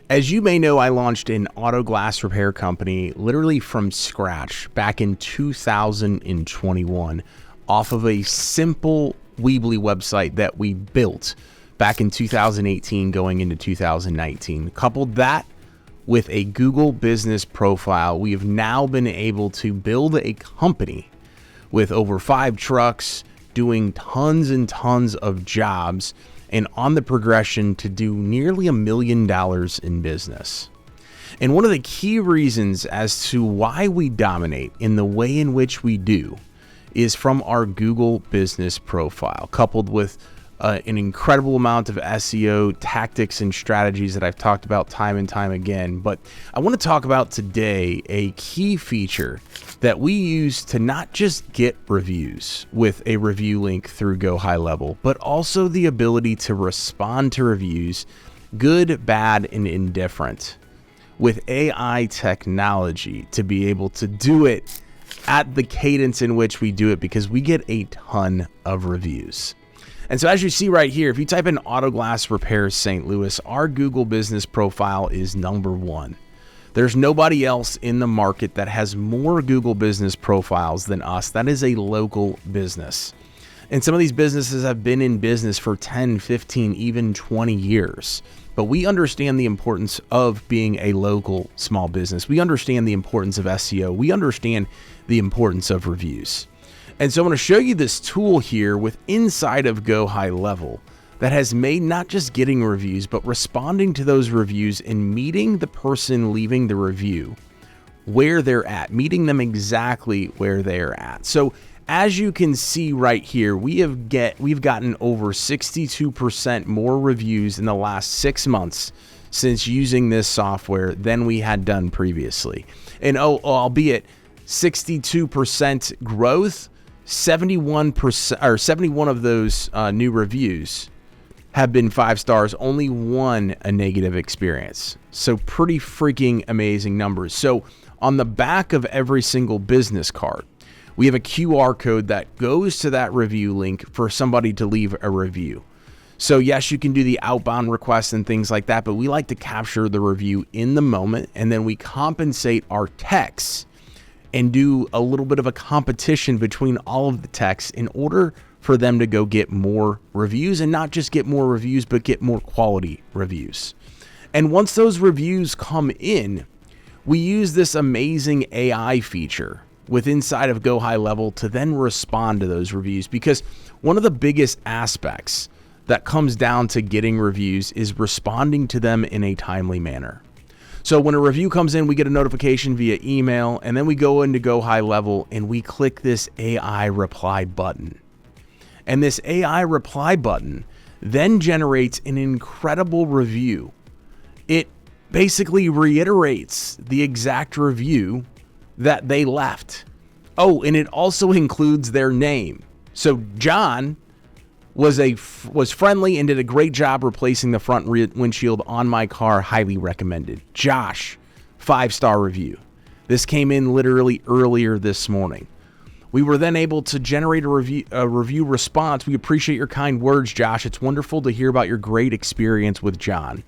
As you may know, I launched an auto glass repair company literally from scratch back in 2021 off of a simple Weebly website that we built back in 2018 going into 2019. Coupled that with a Google business profile, we have now been able to build a company with over 5 trucks, doing tons and tons of jobs, and on the progression to do nearly $1 million in business. And one of the key reasons as to why we dominate in the way in which we do is from our Google business profile, coupled with an incredible amount of SEO tactics and strategies that I've talked about time and time again. But I want to talk about today a key feature that we use to not just get reviews with a review link through GoHighLevel, but also the ability to respond to reviews, good, bad, and indifferent, with AI technology to be able to do it at the cadence in which we do it, because we get a ton of reviews. And so as you see right here, if you type in Auto Glass Repair St. Louis, our Google business profile is #1. There's nobody else in the market that has more Google business profiles than us. That is a local business. And some of these businesses have been in business for 10, 15, even 20 years. But we understand the importance of being a local small business. We understand the importance of SEO. We understand the importance of reviews. And so I'm going to show you this tool here with inside of GoHighLevel that has made not just getting reviews, but responding to those reviews and meeting the person leaving the review where they're at, meeting them exactly where they're at. So as you can see right here, we've gotten over 62% more reviews in the last 6 months since using this software than we had done previously. And albeit 62% growth, 71% or 71 of those new reviews have been 5 stars, only 1 a negative experience. So pretty freaking amazing numbers. So on the back of every single business card, we have a QR code that goes to that review link for somebody to leave a review. So yes, you can do the outbound requests and things like that, but we like to capture the review in the moment, and then we compensate our techs and do a little bit of a competition between all of the techs in order for them to go get more reviews, and not just get more reviews, but get more quality reviews. And once those reviews come in, we use this amazing AI feature with inside of GoHighLevel to then respond to those reviews, because one of the biggest aspects that comes down to getting reviews is responding to them in a timely manner. So when a review comes in, we get a notification via email, and then we go into GoHighLevel and we click this AI reply button. And this AI reply button then generates an incredible review. It basically reiterates the exact review that they left. Oh, and it also includes their name. So John was friendly and did a great job replacing the front windshield on my car. Highly recommended. Josh, 5-star review. This came in literally earlier this morning. We were then able to generate a review response. We appreciate your kind words, Josh. It's wonderful to hear about your great experience with John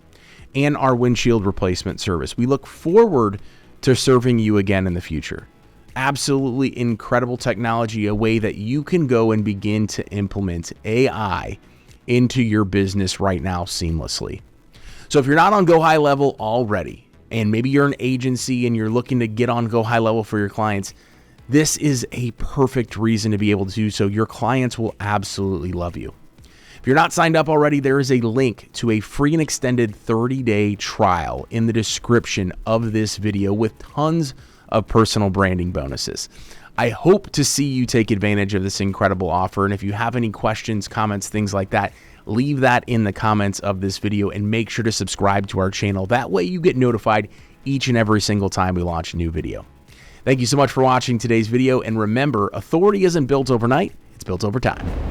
and our windshield replacement service. We look forward to serving you again in the future. Absolutely incredible technology, a way that you can go and begin to implement AI into your business right now seamlessly. So if you're not on GoHighLevel already, and maybe you're an agency and you're looking to get on GoHighLevel for your clients, this is a perfect reason to be able to do so. Your clients will absolutely love you. If you're not signed up already, there is a link to a free and extended 30-day trial in the description of this video with tons of personal branding bonuses. I hope to see you take advantage of this incredible offer. And if you have any questions, comments, things like that, leave that in the comments of this video, and make sure to subscribe to our channel. That way you get notified each and every single time we launch a new video. Thank you so much for watching today's video. And remember, authority isn't built overnight, it's built over time.